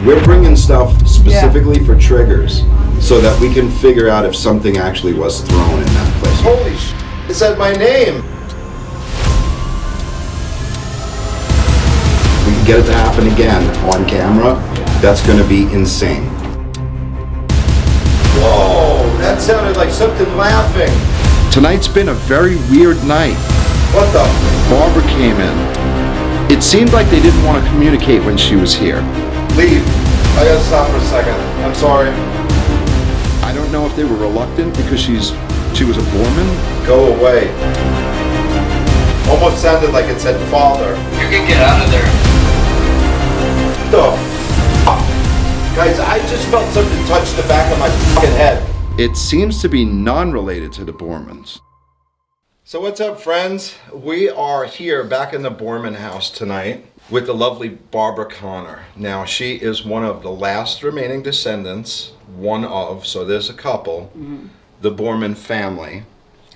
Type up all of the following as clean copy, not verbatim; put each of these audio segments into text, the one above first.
We're bringing stuff specifically for triggers so that we can figure out if something actually was thrown in that place. Holy sh! It said my name! We can get it to happen again on camera. That's gonna be insane. Whoa! That sounded like something laughing. Tonight's been a very weird night. What the? Barbara came in. It seemed like they didn't want to communicate when she was here. Leave. I gotta stop for a second. I'm sorry. I don't know if they were reluctant because she was a Bohrmann. Go away. Almost sounded like it said father. You can get out of there. The fuck? Guys, I just felt something touch the back of my fucking head. It seems to be non-related to the Bohrmanns. So what's up, friends? We are here back in the Bohrmann House tonight with the lovely Barbara Connor. Now, she is one of the last remaining descendants, so there's a couple, the Bohrmann family,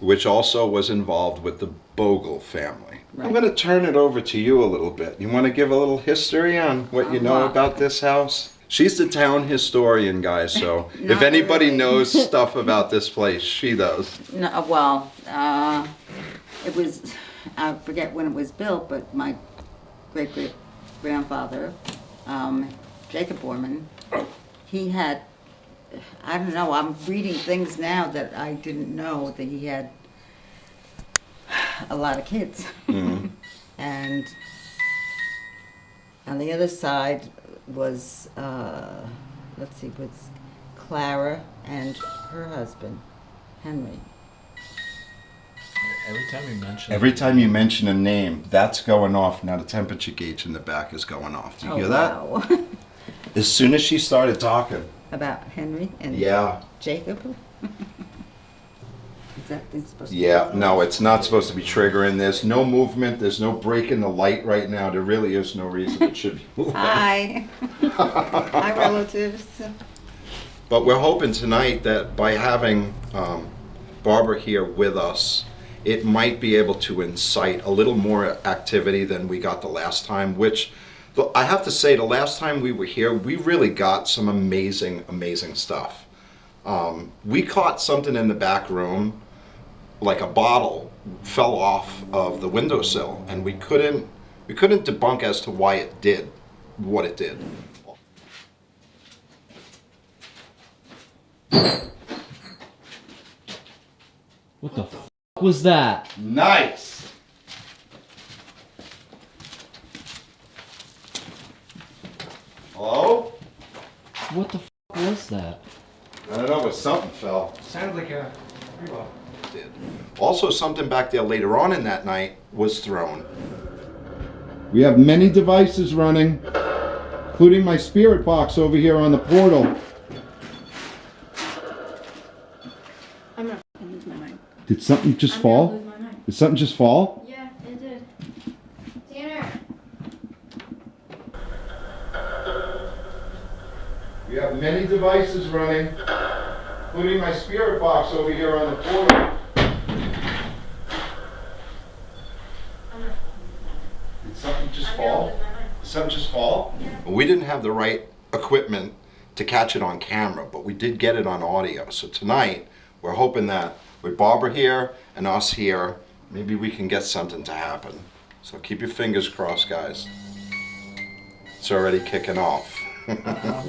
which also was involved with the Bogle family. Right. I'm going to turn it over to you a little bit. You want to give a little history on what you know about this house? She's the town historian, guys, so if anybody knows stuff about this place, she does. No, well, it was, I forget when it was built, but my great-great-grandfather, Jacob Bohrmann, he had, I don't know, I'm reading things now that I didn't know, that he had a lot of kids. Mm-hmm. And on the other side was, let's see, was Clara and her husband, Henry. Every time you mention a name, that's going off. Now the temperature gauge in the back is going off. Do you hear that? Wow. As soon as she started talking. About Henry and Jacob? Is that thing supposed to be? No, it's not supposed to be triggering. There's no movement. There's no break in the light right now. There really is no reason it should be moving. Hi. Hi, relatives. But we're hoping tonight that by having Barbara here with us, it might be able to incite a little more activity than we got the last time, which I have to say, the last time we were here, we really got some amazing, amazing stuff. We caught something in the back room, like a bottle fell off of the windowsill, and we couldn't debunk as to why it did what it did. What the f was that? Nice. Hello? What the f was that? I don't know, but something fell. Sounded like a reebok. Did. Also, something back there later on in that night was thrown. We have many devices running, including my spirit box over here on the portal. I'm gonna lose my mind. Did something just fall? Lose my mind. Did something just fall? Yeah, it did. Tanner! We have many devices running, including my spirit box over here on the portal. Did something just fall? Did something just fall? Yeah. We didn't have the right equipment to catch it on camera, but we did get it on audio. So tonight, we're hoping that with Barbara here and us here, maybe we can get something to happen. So keep your fingers crossed, guys. It's already kicking off. Yeah.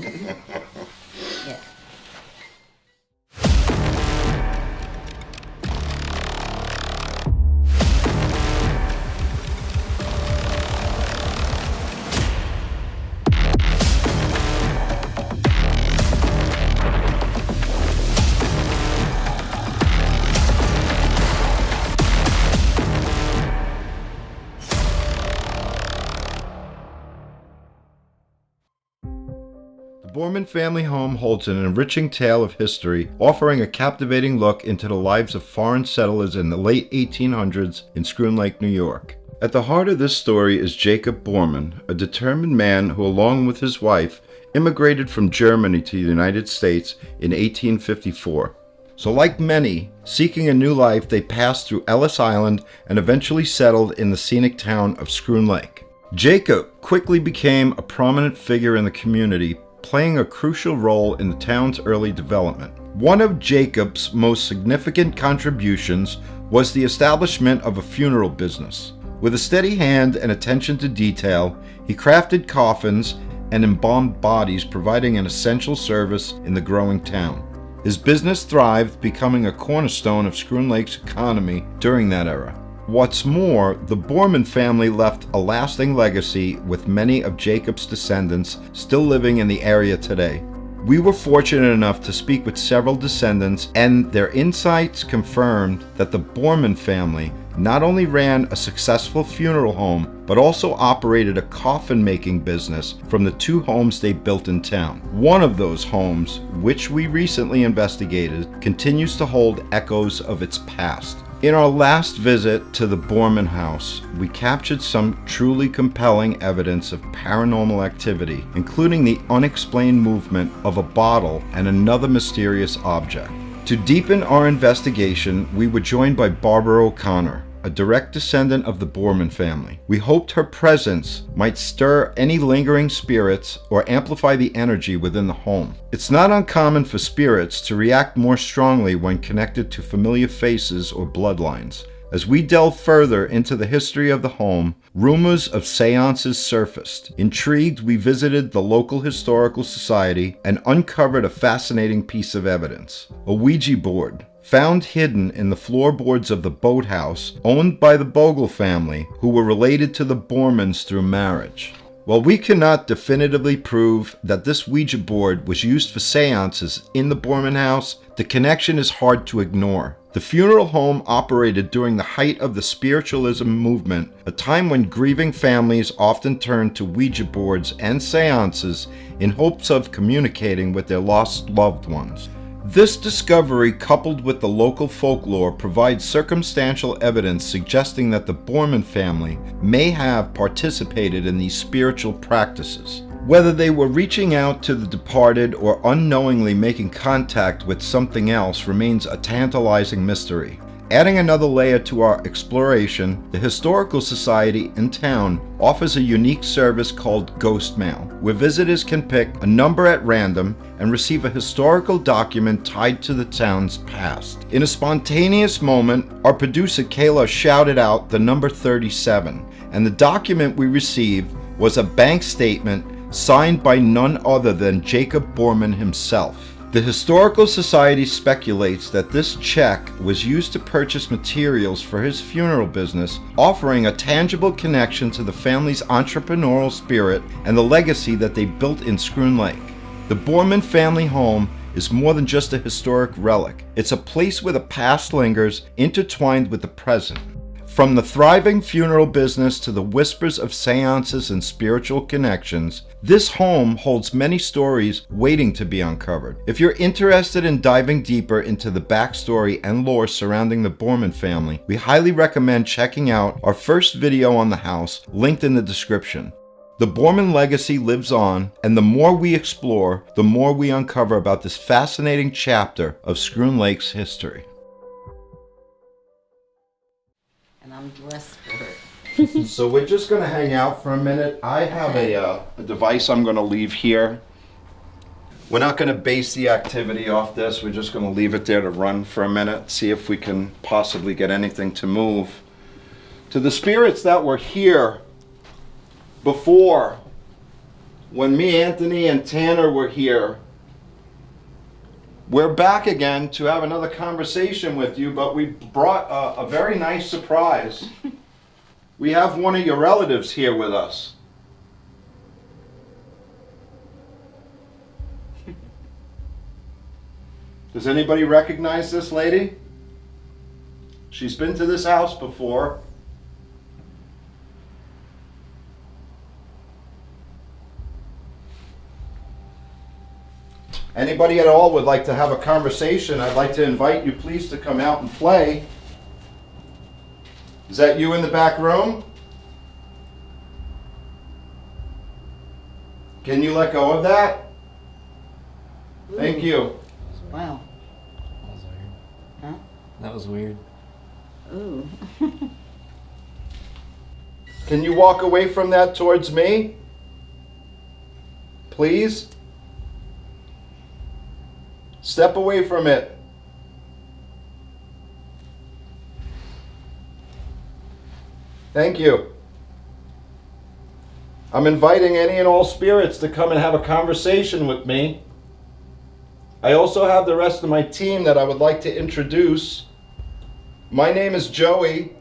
The Bohrmann family home holds an enriching tale of history, offering a captivating look into the lives of foreign settlers in the late 1800s in Schroon Lake, New York. At the heart of this story is Jacob Bohrmann, a determined man who, along with his wife, immigrated from Germany to the United States in 1854. So like many, seeking a new life, they passed through Ellis Island and eventually settled in the scenic town of Schroon Lake. Jacob quickly became a prominent figure in the community, playing a crucial role in the town's early development. One of Jacob's most significant contributions was the establishment of a funeral business. With a steady hand and attention to detail, he crafted coffins and embalmed bodies, providing an essential service in the growing town. His business thrived, becoming a cornerstone of Schroon Lake's economy during that era. What's more, the Bohrmann family left a lasting legacy, with many of Jacob's descendants still living in the area today. We were fortunate enough to speak with several descendants, and their insights confirmed that the Bohrmann family not only ran a successful funeral home, but also operated a coffin-making business from the 2 homes they built in town. One of those homes, which we recently investigated, continues to hold echoes of its past. In our last visit to the Bohrmann House, we captured some truly compelling evidence of paranormal activity, including the unexplained movement of a bottle and another mysterious object. To deepen our investigation, we were joined by Barbara O'Connor, a direct descendant of the Bohrmann family. We hoped her presence might stir any lingering spirits or amplify the energy within the home. It's not uncommon for spirits to react more strongly when connected to familiar faces or bloodlines. As we delve further into the history of the home, rumors of seances surfaced. Intrigued, we visited the local historical society and uncovered a fascinating piece of evidence: a Ouija board, found hidden in the floorboards of the boathouse owned by the Bogle family, who were related to the Bohrmanns through marriage. While we cannot definitively prove that this Ouija board was used for seances in the Bohrmann house, the connection is hard to ignore. The funeral home operated during the height of the spiritualism movement, a time when grieving families often turned to Ouija boards and seances in hopes of communicating with their lost loved ones. This discovery, coupled with the local folklore, provides circumstantial evidence suggesting that the Bohrmann family may have participated in these spiritual practices. Whether they were reaching out to the departed or unknowingly making contact with something else remains a tantalizing mystery. Adding another layer to our exploration, the Historical Society in town offers a unique service called Ghost Mail, where visitors can pick a number at random and receive a historical document tied to the town's past. In a spontaneous moment, our producer Kayla shouted out the number 37, and the document we received was a bank statement signed by none other than Jacob Bohrmann himself. The Historical Society speculates that this check was used to purchase materials for his funeral business, offering a tangible connection to the family's entrepreneurial spirit and the legacy that they built in Schroon Lake. The Bohrmann family home is more than just a historic relic. It's a place where the past lingers, intertwined with the present. From the thriving funeral business to the whispers of seances and spiritual connections, this home holds many stories waiting to be uncovered. If you're interested in diving deeper into the backstory and lore surrounding the Bohrmann family, we highly recommend checking out our first video on the house, linked in the description. The Bohrmann legacy lives on, and the more we explore, the more we uncover about this fascinating chapter of Schroon Lake's history. And I'm dressed for it. So we're just going to hang out for a minute. I have a device I'm going to leave here. We're not going to base the activity off this. We're just going to leave it there to run for a minute, see if we can possibly get anything to move. To the spirits that were here before, when me, Anthony, and Tanner were here, we're back again to have another conversation with you, but we brought a very nice surprise. We have one of your relatives here with us. Does anybody recognize this lady? She's been to this house before. Anybody at all would like to have a conversation, I'd like to invite you please to come out and play. Is that you in the back room? Can you let go of that? Thank you. Wow. That was weird. Huh? That was weird. Ooh. Can you walk away from that towards me? Please? Step away from it. Thank you. I'm inviting any and all spirits to come and have a conversation with me. I also have the rest of my team that I would like to introduce. My name is Joey.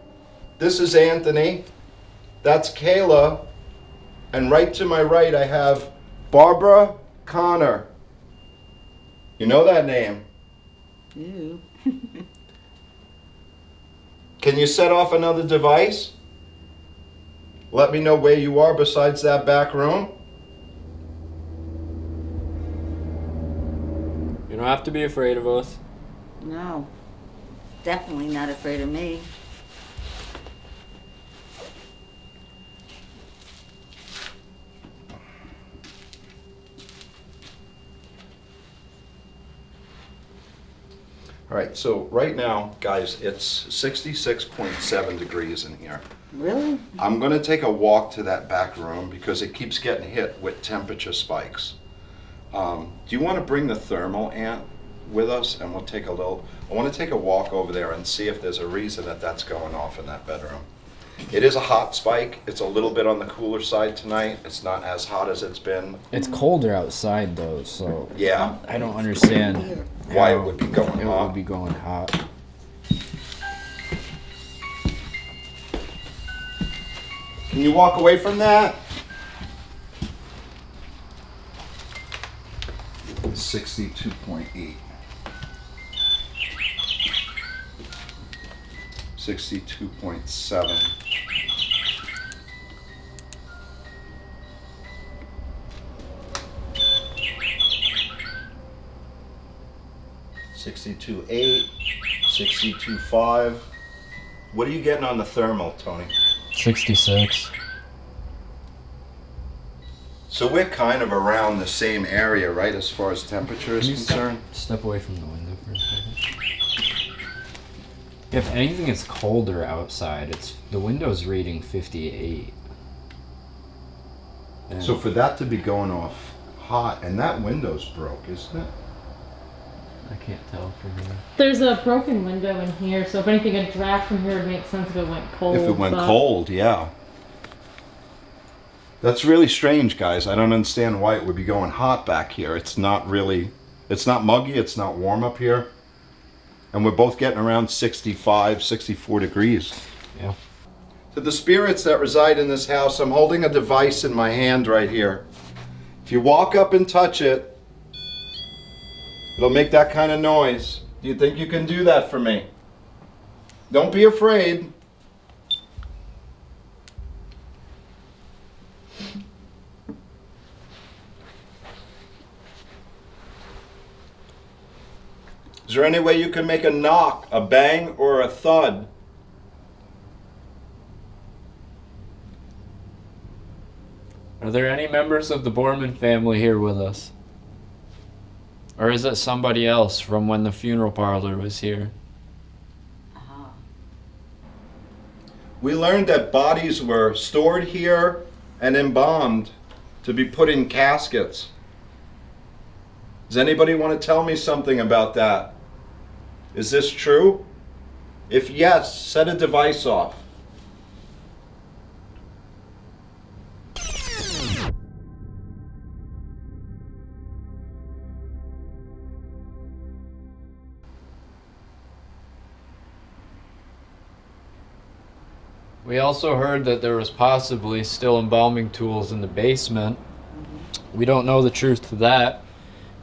This is Anthony. That's Kayla. And right to my right, I have Barbara Connor. You know that name? Ew. Can you set off another device? Let me know where you are besides that back room. You don't have to be afraid of us. No. Definitely not afraid of me. All right, so right now, guys, it's 66.7 degrees in here. Really? I'm gonna take a walk to that back room because it keeps getting hit with temperature spikes. Do you wanna bring the thermal ant with us and we'll take a little, I wanna take a walk over there and see if there's a reason that that's going off in that bedroom. It is a hot spike. It's a little bit on the cooler side tonight. It's not as hot as it's been. It's colder outside though, so Yeah, I don't understand why it how would be going it hot. would be going hot. Can you walk away from that? 62.8. 62.7. $62.8, $62.5. What are you getting on the thermal, Tony? 66. So we're kind of around the same area, right, as far as temperature is Can you concerned? step away from the window for a second? If anything is colder outside, the window's reading 58. And So for that to be going off hot, and that window's broke, isn't it? I can't tell from here. There's a broken window in here, so if anything, a draft from here would make sense if it went cold. If it went but- cold, yeah. That's really strange, guys. I don't understand why it would be going hot back here. It's not really, it's not muggy, it's not warm up here. And we're both getting around 65, 64 degrees. Yeah. To the spirits that reside in this house, I'm holding a device in my hand right here. If you walk up and touch it, it'll make that kind of noise. Do you think you can do that for me? Don't be afraid. Is there any way you can make a knock, a bang, or a thud? Are there any members of the Bohrmann family here with us? Or is it somebody else from when the funeral parlor was here? We learned that bodies were stored here and embalmed to be put in caskets. Does anybody want to tell me something about that? Is this true? If yes, set a device off. We also heard that there was possibly still embalming tools in the basement. We don't know the truth to that,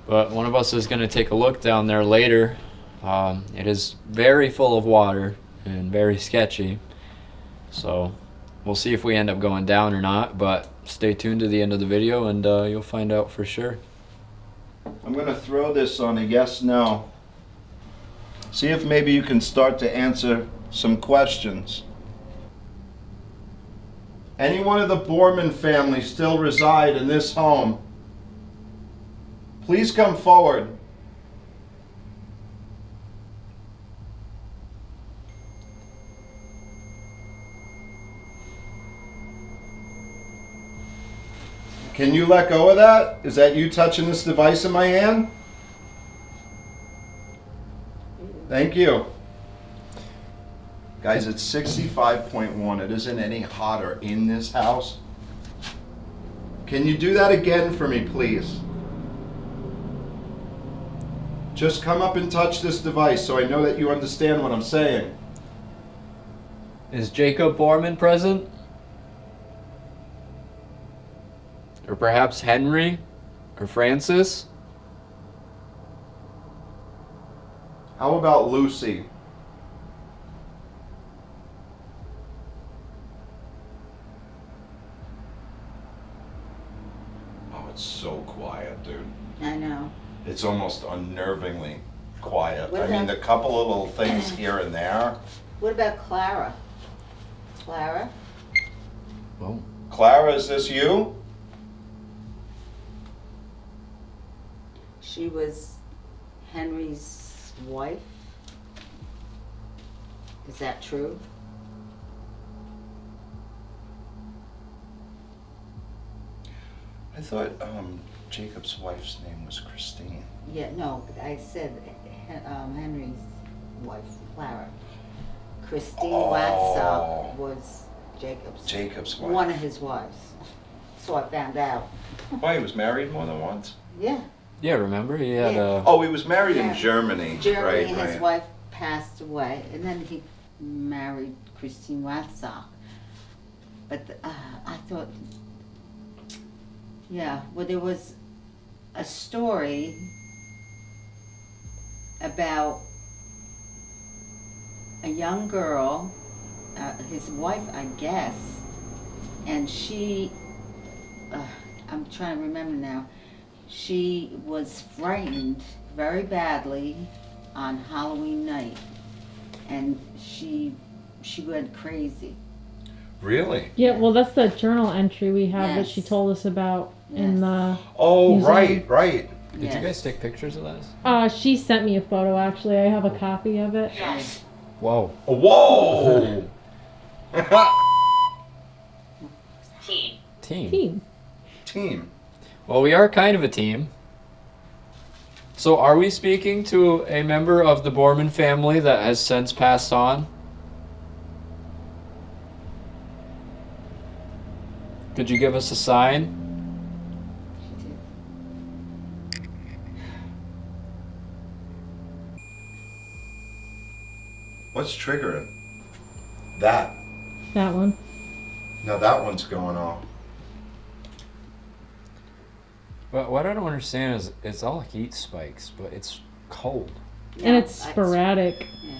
but one of us is going to take a look down there later. It is very full of water and very sketchy, so we'll see if we end up going down or not, but stay tuned to the end of the video and you'll find out for sure. I'm going to throw this on a yes/no. See if maybe you can start to answer some questions. Any one of the Bohrmann family still reside in this home? Please come forward. Can you let go of that? Is that you touching this device in my hand? Thank you. Guys, it's 65.1. It isn't any hotter in this house. Can you do that again for me, please? Just come up and touch this device so I know that you understand what I'm saying. Is Jacob Bohrmann present? Or perhaps Henry? Or Francis? How about Lucy? Oh, it's so quiet, dude. I know. It's almost unnervingly quiet. What I mean, about- the couple of little things here and there. What about Clara? Clara? Oh. Clara, is this you? She was Henry's wife. Is that true? I thought Jacob's wife's name was Christine. Yeah, no, I said Henry's wife, Clara. Christine Watsock was Jacob's wife. one of his wives. So I found out. Why, he was married more than once? Yeah. Yeah, remember? He had Yeah. Oh, he was married in Yeah. Germany. Germany, right, his wife passed away, and then he married Christine Watsock. But I thought, yeah, well, there was a story about a young girl, his wife, I guess, and she, I'm trying to remember now, she was frightened very badly on Halloween night, and she went crazy. Really? Yeah, well, that's the journal entry we have that Yes. she told us about in Yes. the. Oh, Museum. right. Did Yes. you guys take pictures of this? She sent me a photo. Actually, I have a copy of it. Whoa. Whoa! Team. Team. Well, we are kind of a team. So are we speaking to a member of the Bohrmann family that has since passed on? Could you give us a sign? She did. What's triggering? That. That one. Now that one's going off. But what I don't understand is it's all heat spikes, but it's cold. And Yeah, it's sporadic. Yeah.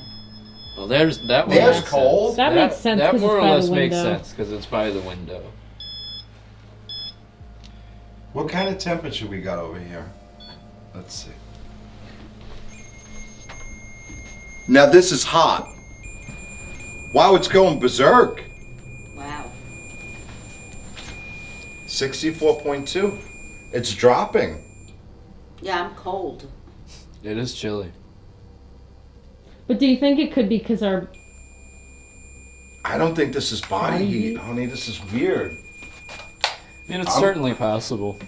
Well, there's that one. There's makes cold? sense. That makes sense That 'cause more it's or by less the makes window. sense because it's by the window. What kind of temperature we got over here? Let's see. Now this is hot. Wow, it's going berserk. Wow. 64.2. It's dropping. Yeah, I'm cold. It is chilly. But do you think it could be because our. I don't think this is body Body heat, heat? honey. This is weird. I mean, it's certainly possible.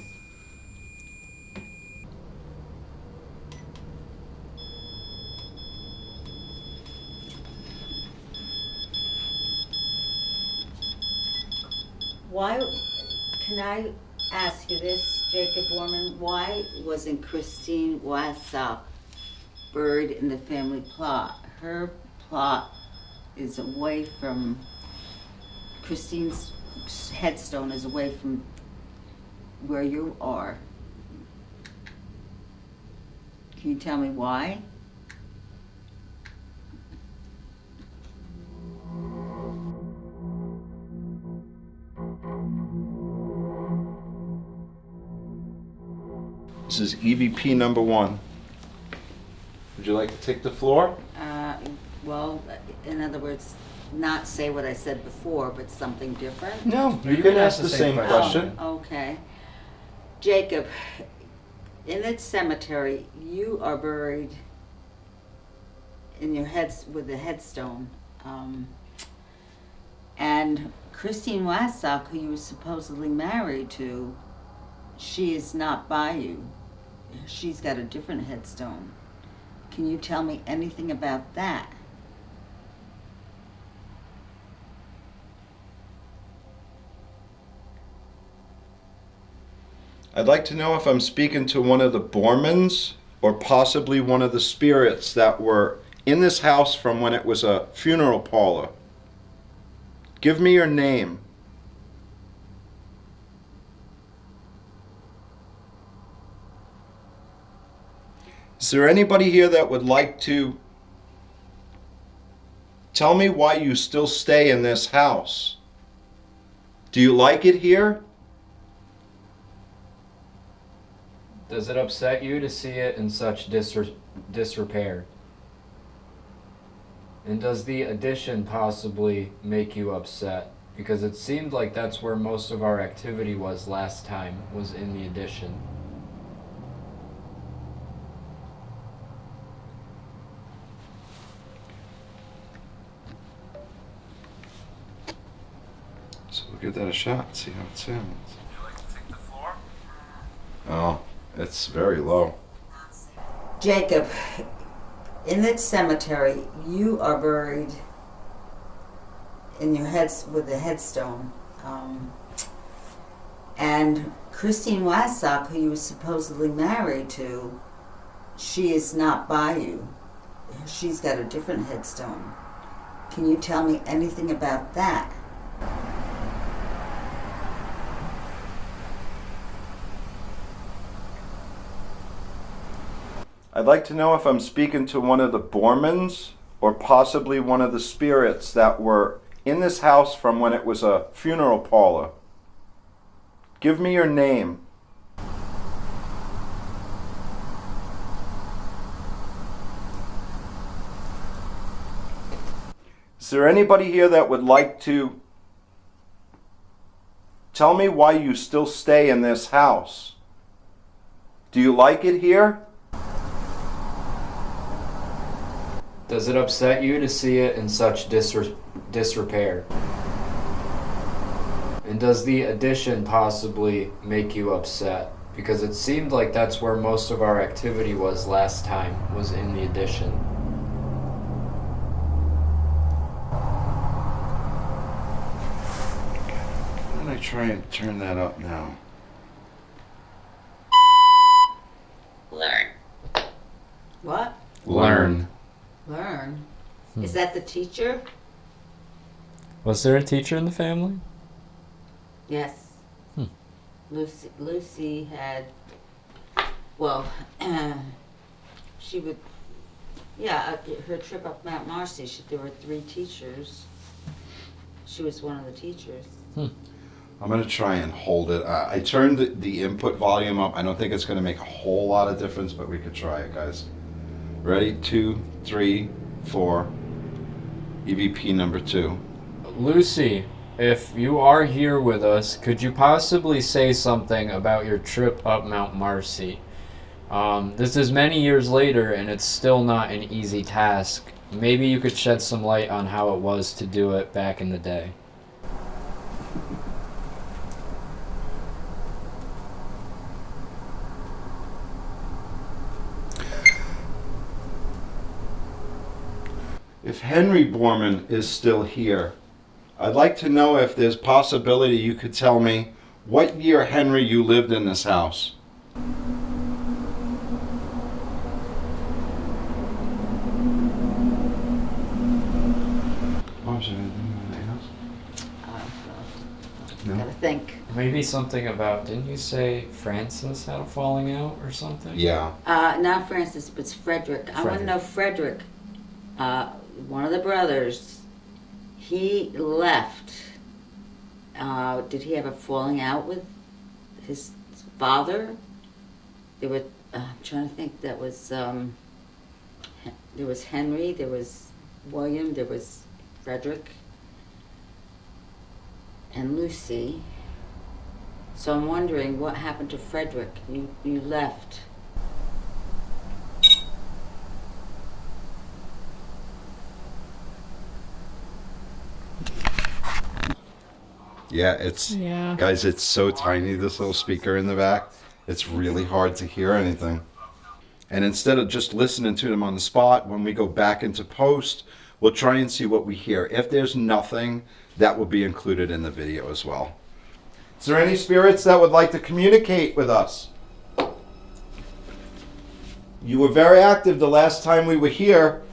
Why, can I ask you this, Jacob Bohrmann? Why wasn't Christine Watsock buried in the family plot? Her plot is away from, Christine's headstone is away from where you are. Can you tell me why? This is EVP number 1. Would you like to take the floor? Well, in other words, not say what I said before, but something different? No, you can ask the same question. Oh, okay. Jacob, in that cemetery, you are buried in your heads with a headstone. And Christine Watsock, who you were supposedly married to, she is not by you. She's got a different headstone. Can you tell me anything about that? I'd like to know if I'm speaking to one of the Bohrmanns or possibly one of the spirits that were in this house from when it was a funeral parlor. Give me your name. Is there anybody here that would like to tell me why you still stay in this house? Do you like it here? Does it upset you to see it in such disrepair? And does the addition possibly make you upset? Because it seemed like that's where most of our activity was last time, was in the addition. So we'll give that a shot, see how it sounds. Would you like to take the floor? Oh, it's very low. Jacob, in that cemetery, you are buried in your heads with a headstone. And Christine Wassock, who you were supposedly married to, she is not by you. She's got a different headstone. Can you tell me anything about that? I'd like to know if I'm speaking to one of the Bohrmanns or possibly one of the spirits that were in this house from when it was a funeral parlor. Give me your name. Is there anybody here that would like to tell me why you still stay in this house? Do you like it here? Does it upset you to see it in such disrepair? And does the addition possibly make you upset? Because it seemed like that's where most of our activity was last time, was in the addition. Why don't I try and turn that up now? Learn. What? Learn. Learn? Is that the teacher? Was there a teacher in the family? Yes. Lucy had, well, she would, yeah, her trip up Mount Marcy, there were 3 teachers. She was one of the teachers. I'm going to try and hold it. I turned the input volume up. I don't think it's going to make a whole lot of difference, but we could try it, guys. Ready? 2, 3, 4. EVP number 2. Lucy, if you are here with us, could you possibly say something about your trip up Mount Marcy? This is many years later, and it's still not an easy task. Maybe you could shed some light on how it was to do it back in the day. If Henry Bohrmann is still here, I'd like to know if there's possibility you could tell me what year, Henry, you lived in this house. No? Gotta think. Maybe something about, didn't you say Francis had a falling out or something? Yeah. Not Francis, but it's Frederick. I want to know Frederick, one of the brothers, he left. Did he have a falling out with his father? There were, I'm trying to think, there was Henry, there was William, there was Frederick, and Lucy. So I'm wondering what happened to Frederick. You left. Yeah, Yeah. guys, it's so tiny, this little speaker in the back. It's really hard to hear anything. And instead of just listening to them on the spot, when we go back into post, we'll try and see what we hear. If there's nothing, that will be included in the video as well. Is there any spirits that would like to communicate with us? You were very active the last time we were here.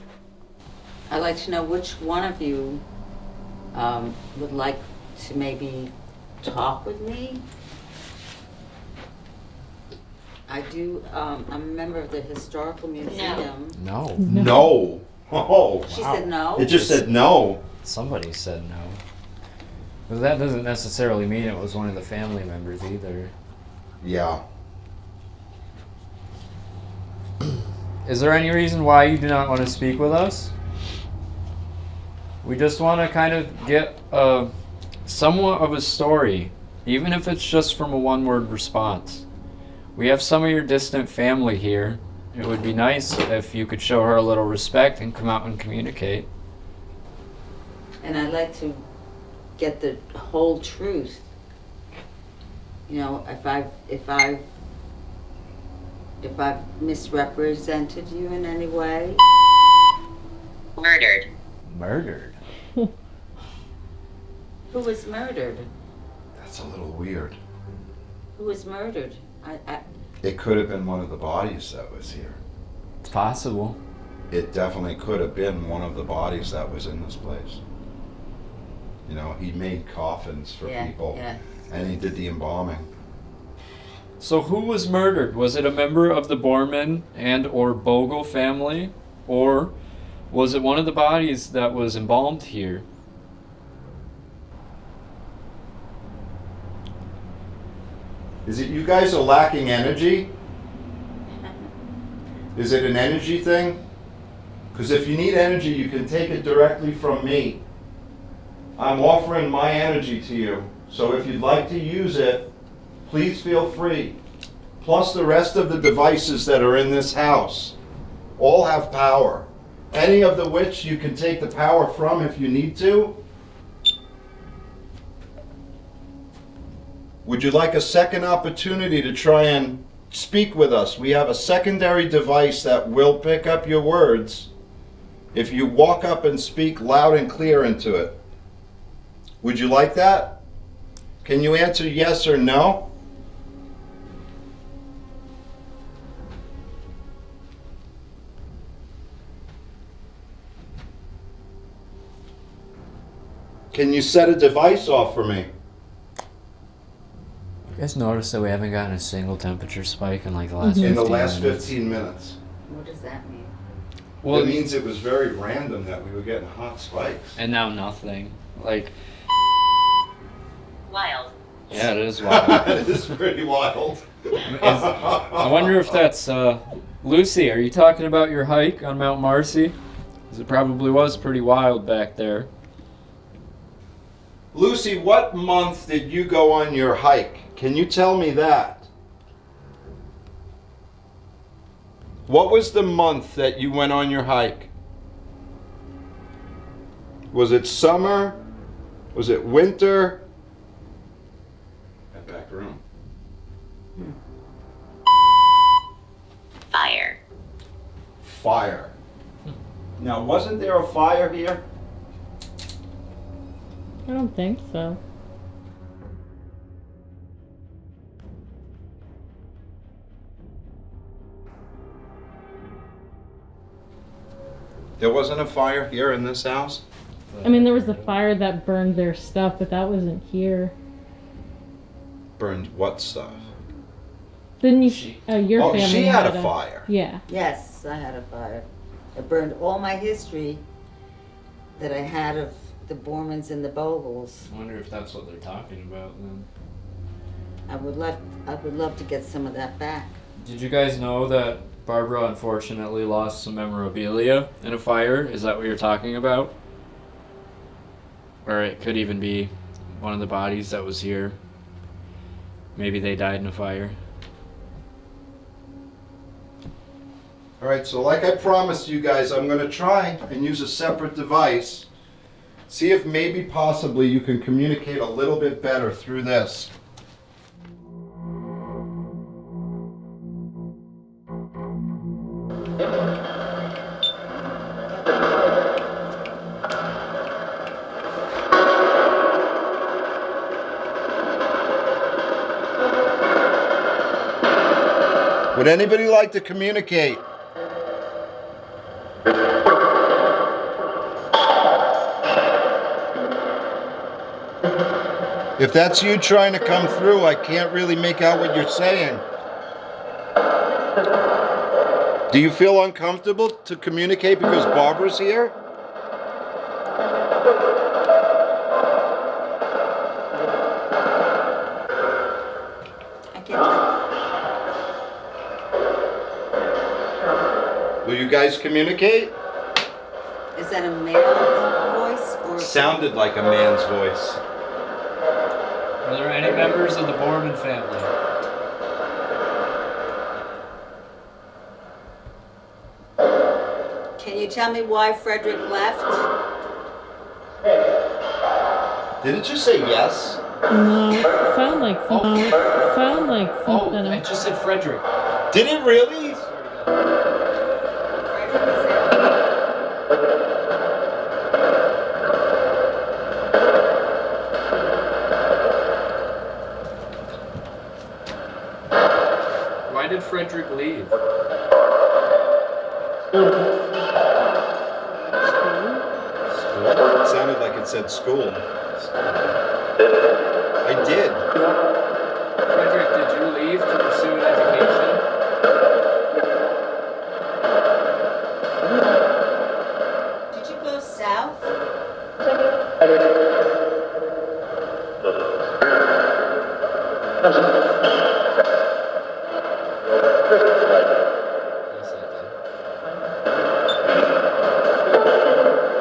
I'd like to know which one of you would like to maybe talk with me. I do, I'm a member of the Historical Museum. No. No. Oh, She wow. said no? It just said no. Somebody said no. But that doesn't necessarily mean it was one of the family members either. Yeah. Is there any reason why you do not want to speak with us? We just want to kind of get somewhat of a story, even if it's just from a one-word response. We have some of your distant family here. It would be nice if you could show her a little respect and come out and communicate. And I'd like to get the whole truth. You know, if I've misrepresented you in any way. Murdered. Murdered? Who was murdered? That's a little weird. Who was murdered? It could have been one of the bodies that was here. It's possible. It definitely could have been one of the bodies that was in this place. You know, he made coffins for people, and he did the embalming. So who was murdered? Was it a member of the Bohrmann and or Bogle family? Or was it one of the bodies that was embalmed here? Is it you guys are lacking energy? Is it an energy thing? Because if you need energy, you can take it directly from me. I'm offering my energy to you. So if you'd like to use it, please feel free. Plus the rest of the devices that are in this house all have power. Any of the which you can take the power from if you need to. Would you like a second opportunity to try and speak with us? We have a secondary device that will pick up your words if you walk up and speak loud and clear into it. Would you like that? Can you answer yes or no? Can you set a device off for me? You guys notice that we haven't gotten a single temperature spike in like the last 15 In the last minutes? 15 minutes. What does that mean? Well, It means it was very random that we were getting hot spikes. and now nothing. Like, Wild. yeah, it is wild. It is pretty wild. I wonder if that's Lucy. Are you talking about your hike on Mount Marcy? 'Cause it probably was pretty wild back there. Lucy, what month did you go on your hike? Can you tell me that? What was the month that you went on your hike? Was it summer? Was it winter? That back room. Fire. Fire. Now, wasn't there a fire here? I don't think so. There wasn't a fire here in this house? I mean, there was the fire that burned their stuff, but that wasn't here. Burned what stuff? Didn't you? Your Oh, family she had a fire. Yeah. Yes, I had a fire. It burned all my history that I had of the Bohrmanns and the Bogles. I wonder if that's what they're talking about then. I would love to get some of that back. Did you guys know that Barbara unfortunately lost some memorabilia in a fire? Is that what you're talking about? Or it could even be one of the bodies that was here. Maybe they died in a fire. All right, so like I promised you guys, I'm going to try and use a separate device. See if maybe possibly you can communicate a little bit better through this. Would anybody like to communicate? If that's you trying to come through, I can't really make out what you're saying. Do you feel uncomfortable to communicate because Barbara's here? I can't tell. Will you guys communicate? Is that a male's voice or? Sounded like a man's voice. Are there any members of the Bohrmann family? Can you tell me why Frederick left? Did it just say yes? No, sound like something. Sound like Oh, something. I just said Frederick. Did it really? Frederick is out. Why did Frederick leave? It sounded like it said school. I did. Frederick, did you leave to pursue an education? Did you go south? Yes, I did.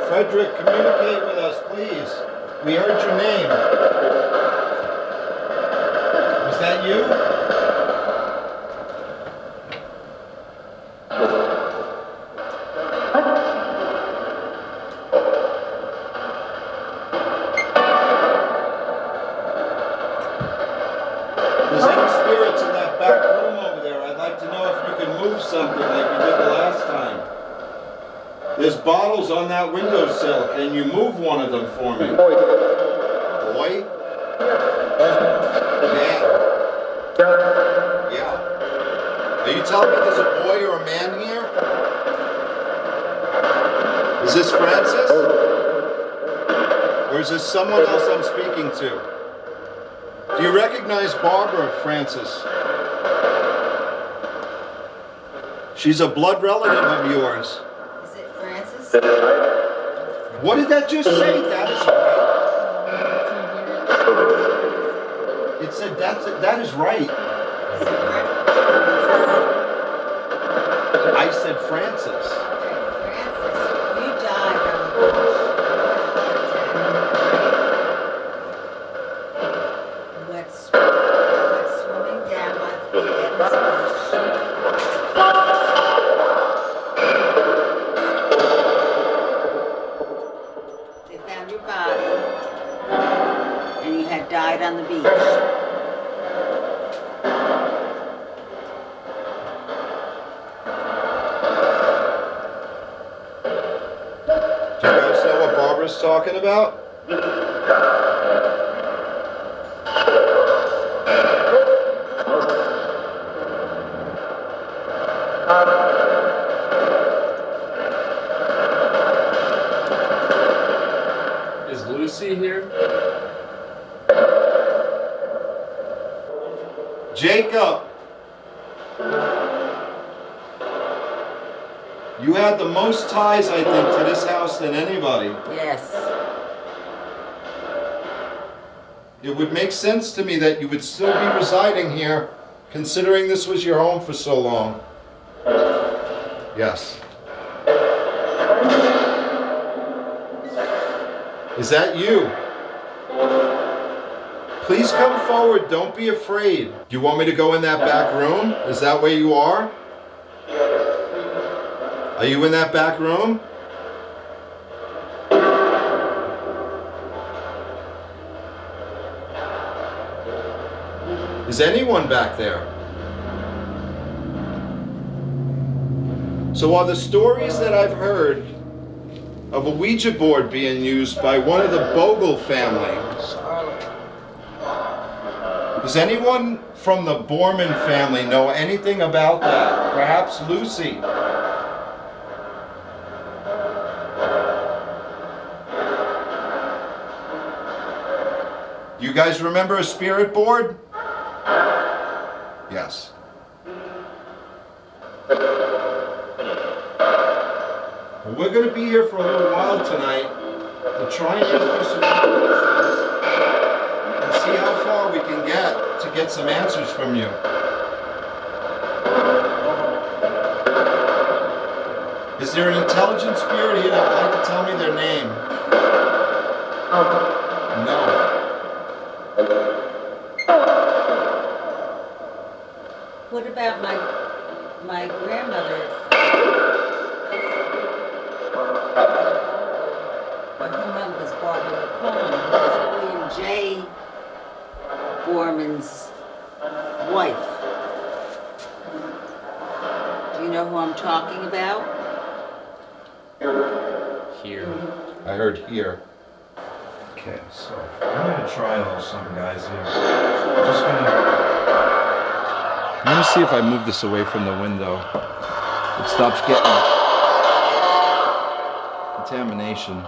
Frederick, communicate with us, please. We heard your name. Was that you? There's any spirits in that back room over there? I'd like to know if you can move something like you did the last time. There's bottles on that windowsill. Can you move one of them for me? Boy? Man. Yeah. Are you telling me there's a boy or a man here? Is this Francis? Or is this someone else I'm speaking to? Do you recognize Barbara, Francis? She's a blood relative of yours. Is it Francis? What did that just say? That is right. It said that is right. Is it Frederick? I said Francis. Francis, you died on the beach. What's swimming down by the beach? They found your body, and you had died on the beach. Do you guys know what Barbara's talking about? Is Lucy here? Jacob! You had the most ties, I think, to this house than anybody. Yes. It would make sense to me that you would still be residing here, considering this was your home for so long. Yes. Is that you? Please come forward, don't be afraid. Do you want me to go in that back room? Is that where you are? Are you in that back room? Is anyone back there? So are the stories that I've heard of a Ouija board being used by one of the Bogle family? Does anyone from the Bohrmann family know anything about that? Perhaps Lucy? You guys remember a spirit board? Yes. Well, we're going to be here for a little while tonight to try and answer some questions and see how far we can get some answers from you. Is there an intelligent spirit here that would like to tell me their name? No. What about my grandmother? Her mother was Barbara Coleman, who was William J. Bohrmann's wife. Do you know who I'm talking about? Here. I heard here. Okay, so I'm gonna try a little something, guys. Here, I'm just gonna. Let me see if I move this away from the window. It stops getting contamination.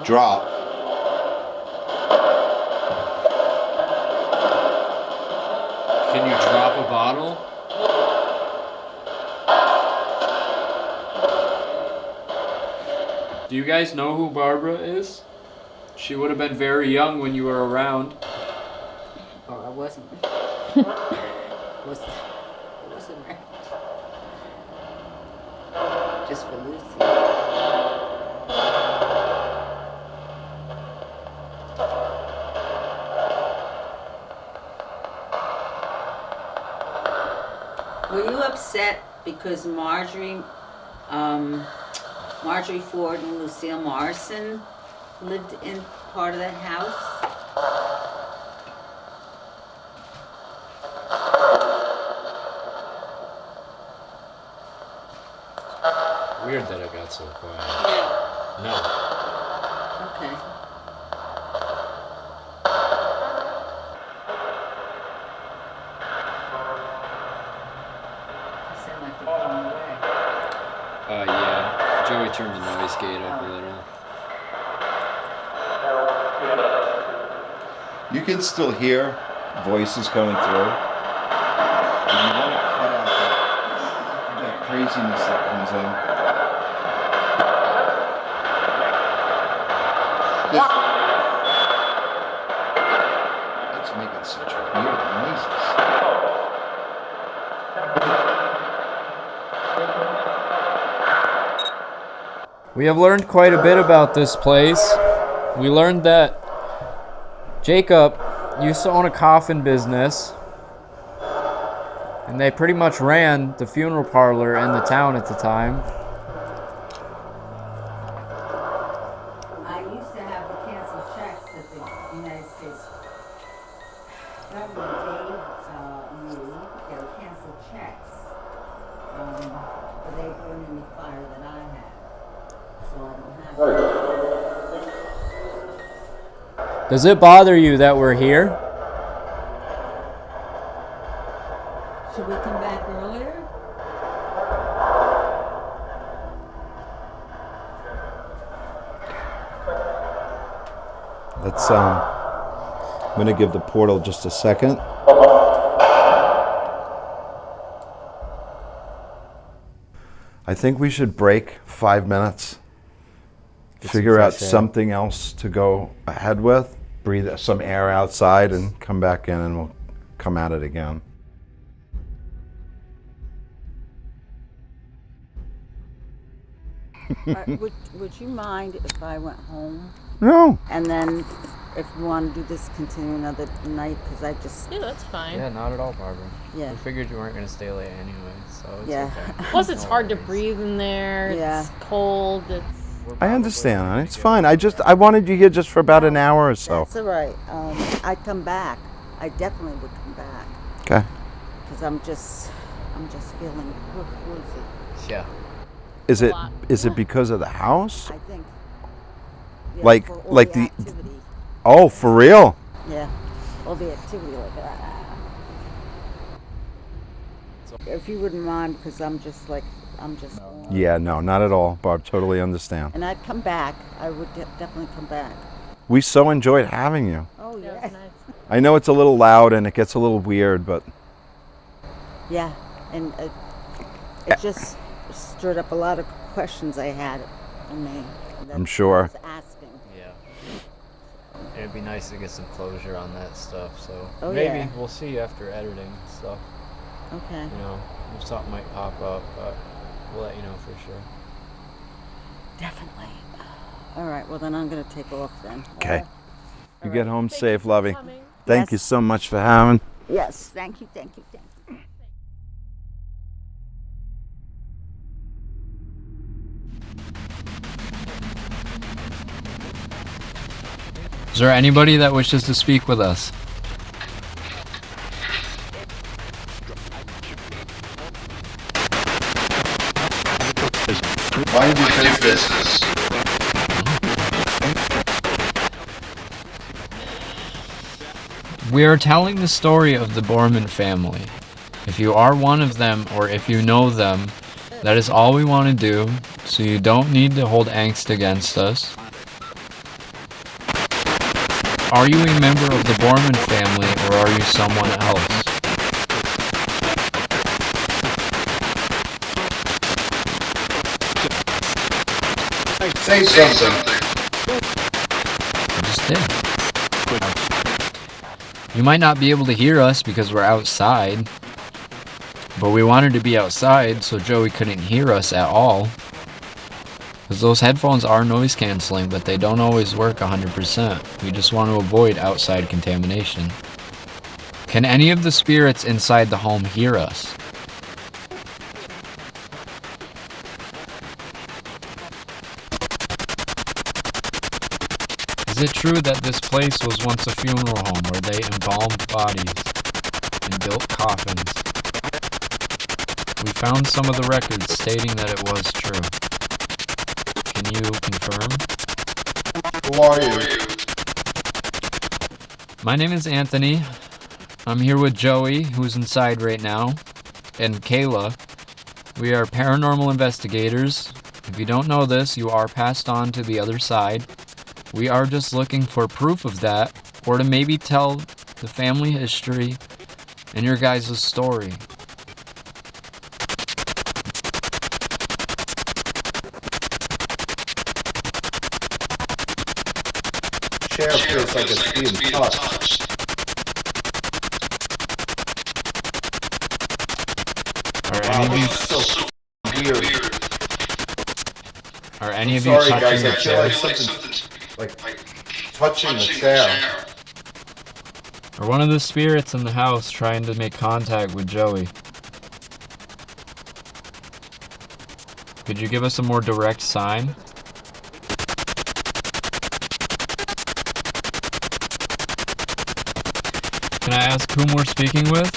Drop. Can you drop a bottle? Do you guys know who Barbara is? She would have been very young when you were around. Oh, I wasn't. wasn't right. Just for Lucy. Were you upset because Marjorie Ford and Lucille Morrison lived in part of that house? Weird that it got so quiet. No. Okay. They sound like they're going away. Yeah. Joey turned the noise gate up a little. You can still hear voices coming through. And you want to cut out that craziness that comes in. It's making such weird noises. We have learned quite a bit about this place. We learned that Jacob used to own a coffin business, and they pretty much ran the funeral parlor in the town at the time. I used to have the canceled checks that the United States government gave me. They were canceled checks. But they burned in the fire that I had. So I don't have it. Does it bother you that we're here? Should we come back earlier? Let's I'm gonna give the portal just a second. I think we should break 5 minutes. Figure out something else to go ahead with, breathe some air outside and come back in and we'll come at it again. Would you mind if I went home? No. And then if you want to do this, continue another night, because I just, Yeah, that's fine. Yeah, not at all, Barbara. Yeah. We figured you weren't going to stay late anyway, so it's Yeah. okay. Plus, it's hard to breathe in there. Yeah. It's cold. It's I understand, honey. It's fine. I wanted you here just for about an hour or so. that's all right. I come back. I definitely would come back. Okay. Because I'm just feeling, who is it? Yeah. Is it because of the house? I think. Yeah, Like- for all like the the- activity. Oh, for real? Yeah, all the activity like that. If you wouldn't mind, because I'm just. Yeah, no, not at all, Barb. Totally understand. And I'd come back. I would definitely come back. We so enjoyed having you. Oh, That yeah. was nice. I know it's a little loud and it gets a little weird, but Yeah, and it just stirred up a lot of questions I had in me. that I'm sure. I was asking. Yeah. It'd be nice to get some closure on that stuff. So Oh, maybe yeah. we'll see after editing and stuff. Okay. You know, if something might pop up, but we'll let you know for sure. Definitely. All right, well, then I'm going to take off then. okay. You All get right. home Thank safe, you for Lovey. coming. Thank you Yes. so much for having. Yes, thank you. Is there anybody that wishes to speak with us? Mind your business. We are telling the story of the Bohrmann family. If you are one of them or if you know them, that is all we want to do, so you don't need to hold angst against us. Are you a member of the Bohrmann family or are you someone else? Say something. I just did. You might not be able to hear us because we're outside, but we wanted to be outside so Joey couldn't hear us at all. Because those headphones are noise canceling, but they don't always work 100%. We just want to avoid outside contamination. Can any of the spirits inside the home hear us? Is it true that this place was once a funeral home where they embalmed bodies and built coffins? We found some of the records stating that it was true. Can you confirm? Who are you? My name is Anthony. I'm here with Joey, who's inside right now, and Kayla. We are paranormal investigators. If you don't know this, you are passed on to the other side. We are just looking for proof of that, or to maybe tell the family history and your guys' story. Chair feels like it's being touched. Are Wow, any of you, this is so weird. are any of you Sorry, touching guys, the I feel chair? like something's like touching the chair. Or one of the spirits in the house trying to make contact with Joey? Could you give us a more direct sign? Can I ask whom we're speaking with?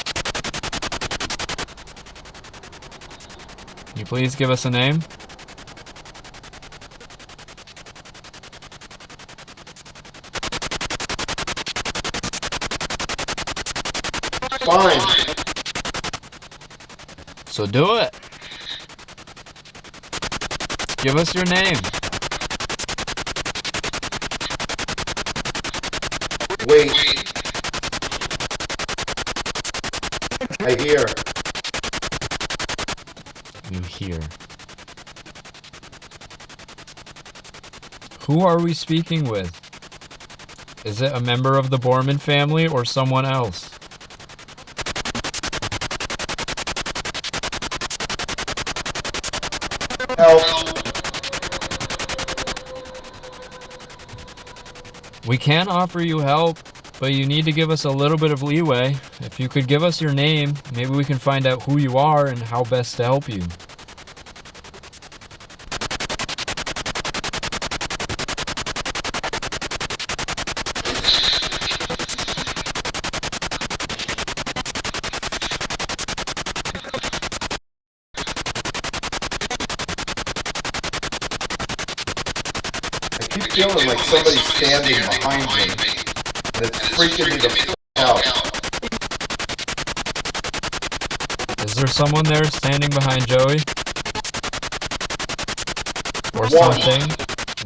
Can you please give us a name? Fine. So do it. Give us your name. Wait. I hear. You hear. Who are we speaking with? Is it a member of the Bohrmann family or someone else? Help. We can offer you help, but you need to give us a little bit of leeway. If you could give us your name, maybe we can find out who you are and how best to help you. feeling like somebody's standing behind me, and it's freaking me the f*** out. Is there someone there standing behind Joey? Or One. something?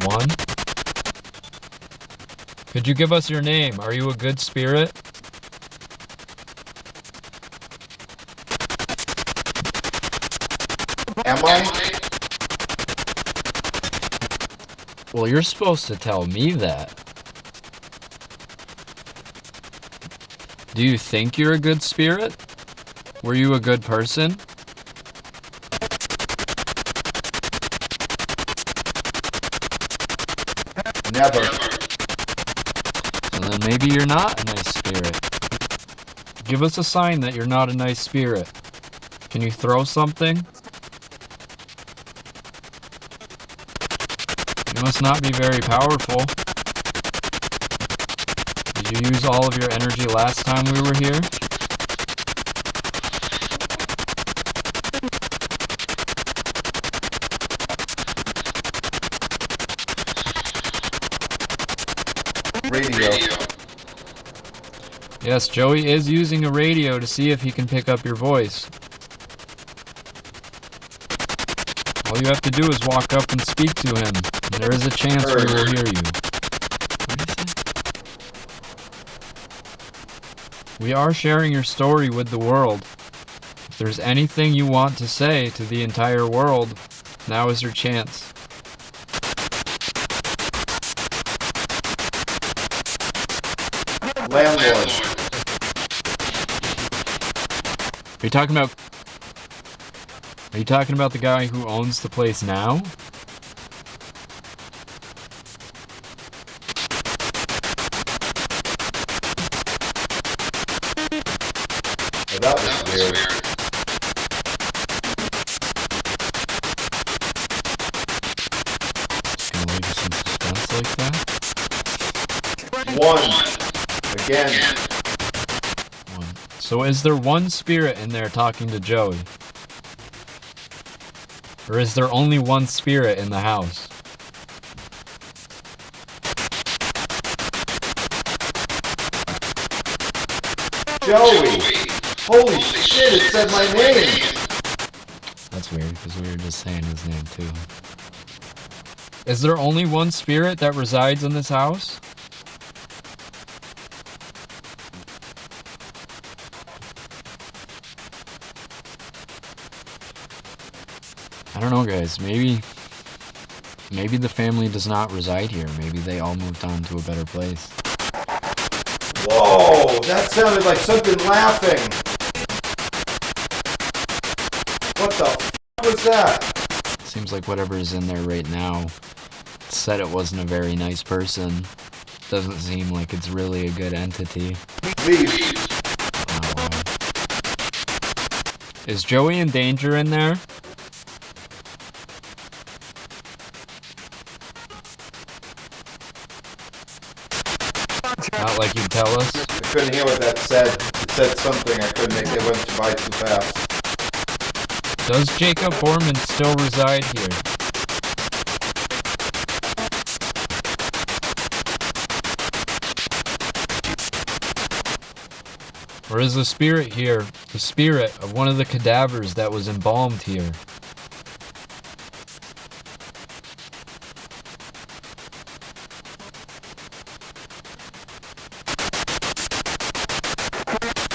One? Could you give us your name? Are you a good spirit? Am I? Well, you're supposed to tell me that. Do you think you're a good spirit? Were you a good person? Never. And then maybe you're not a nice spirit. Give us a sign that you're not a nice spirit. Can you throw something? You must not be very powerful. Did you use all of your energy last time we were here? Radio. Yes, Joey is using a radio to see if he can pick up your voice. All you have to do is walk up and speak to him, and there is a chance we will hear you. What did he say? We are sharing your story with the world. If there's anything you want to say to the entire world, now is your chance. Landlord. Are you talking about the guy who owns the place now? Oh, that was weird. Just gonna leave you some suspense like that? One. Again. One. So is there one spirit in there talking to Joey? Or is there only one spirit in the house? Joey. Holy shit, it said my name. That's weird, because we were just saying his name too. Is there only one spirit that resides in this house? I don't know, guys. Maybe the family does not reside here. Maybe they all moved on to a better place. Whoa, that sounded like something laughing. What the f*** was that? Seems like whatever is in there right now said it wasn't a very nice person. Doesn't seem like it's really a good entity. Leave. Is Joey in danger in there? Not like you'd tell us. I couldn't hear what that said. It said something I couldn't make. It went by too fast. Does Jacob Bohrmann still reside here? Or is the spirit here the spirit of one of the cadavers that was embalmed here?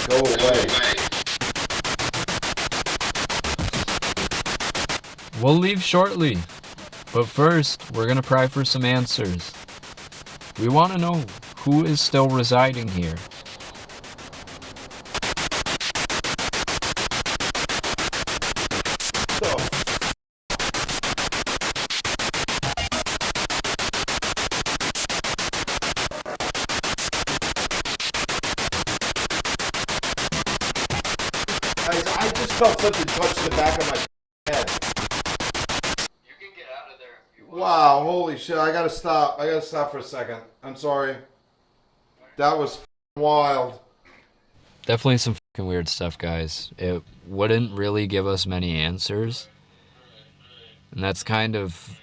Go away. We'll leave shortly, but first, we're gonna pry for some answers. We want to know who is still residing here. Guys, I just felt something touch the back of my head. You can get out of there if you want. Wow, holy shit, I gotta stop. I gotta stop for a second. I'm sorry. That was wild. Definitely some fucking weird stuff, guys. It wouldn't really give us many answers. And that's kind of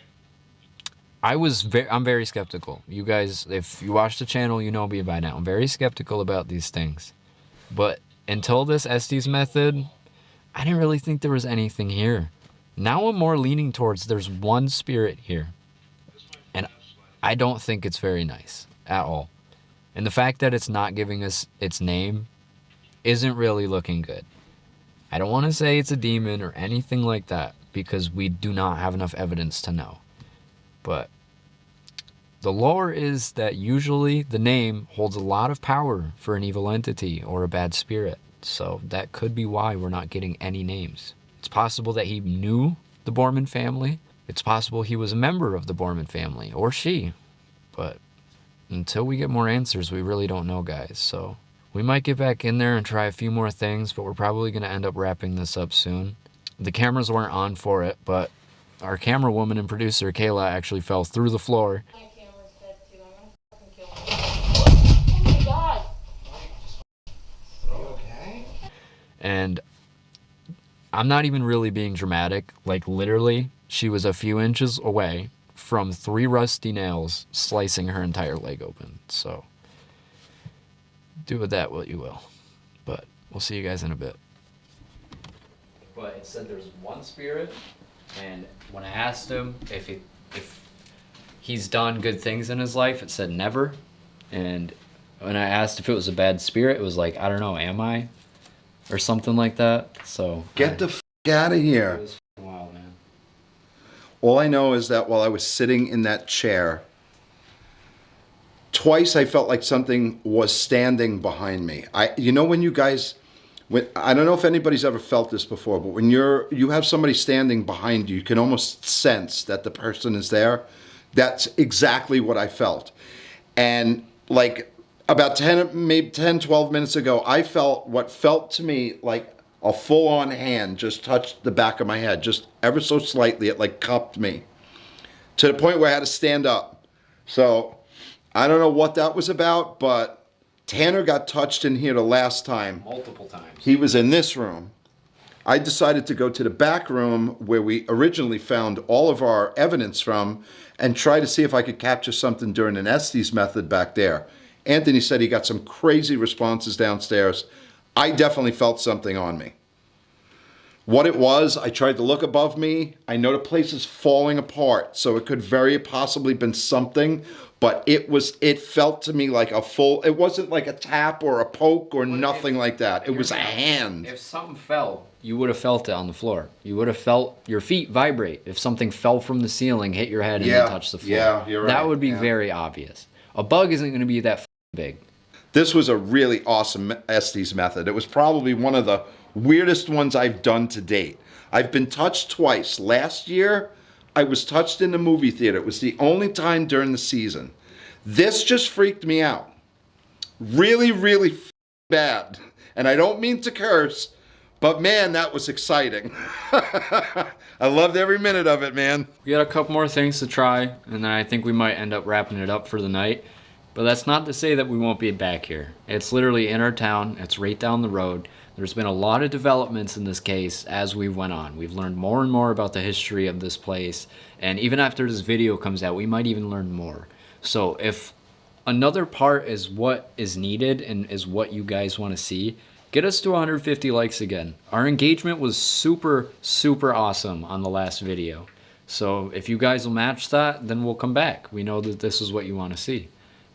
I'm very skeptical. You guys, if you watch the channel, you know me by now. I'm very skeptical about these things. But until this Estes method, I didn't really think there was anything here. Now I'm more leaning towards there's one spirit here. And I don't think it's very nice at all. And the fact that it's not giving us its name isn't really looking good. I don't want to say it's a demon or anything like that because we do not have enough evidence to know. But the lore is that usually the name holds a lot of power for an evil entity or a bad spirit. So that could be why we're not getting any names. It's possible that he knew the Bohrmann family. It's possible he was a member of the Bohrmann family, or she. But until we get more answers, we really don't know, guys. So we might get back in there and try a few more things, but we're probably going to end up wrapping this up soon. The cameras weren't on for it, but our camera woman and producer, Kayla, actually fell through the floor. My camera's dead too. I'm gonna fucking kill myself. Oh my god. Okay. And I'm not even really being dramatic. Like, literally, she was a few inches away from 3 rusty nails slicing her entire leg open. So do with that what you will. But we'll see you guys in a bit. But it said there's one spirit, and when I asked him if he's done good things in his life, it said never. And when I asked if it was a bad spirit, it was like, I don't know, am I? Or something like that. So Get the out of here. It was wild, man. All I know is that while I was sitting in that chair, twice I felt like something was standing behind me. When you guys, I don't know if anybody's ever felt this before, but when you have somebody standing behind you, you can almost sense that the person is there. That's exactly what I felt. And like about 12 minutes ago, I felt what felt to me like a full-on hand just touched the back of my head, just ever so slightly. It like cupped me to the point where I had to stand up. So I don't know what that was about, but Tanner got touched in here the last time. Multiple times. He was in this room. I decided to go to the back room where we originally found all of our evidence from and try to see if I could capture something during an Estes method back there. Anthony said he got some crazy responses downstairs. I definitely felt something on me. What it was, I tried to look above me. I know the place is falling apart, so it could very possibly been something, but it felt to me like it wasn't like a tap or a poke or nothing like that. It was a hand. If something fell, you would have felt it on the floor. You would have felt your feet vibrate. If something fell from the ceiling, hit your head, and then touched the floor. Yeah, you're right. That would be very obvious. A bug isn't going to be that big. This was a really awesome Estes method. It was probably one of the weirdest ones I've done to date. I've been touched twice. Last year, I was touched in the movie theater. It was the only time during the season. This just freaked me out. Really, really bad. And I don't mean to curse, but man, that was exciting. I loved every minute of it, man. We got a couple more things to try, and then I think we might end up wrapping it up for the night. But that's not to say that we won't be back here. It's literally in our town. It's right down the road. There's been a lot of developments in this case as we went on. We've learned more and more about the history of this place. And even after this video comes out, we might even learn more. So if another part is what is needed and is what you guys want to see, get us to 150 likes again. Our engagement was super, super awesome on the last video. So if you guys will match that, then we'll come back. We know that this is what you want to see.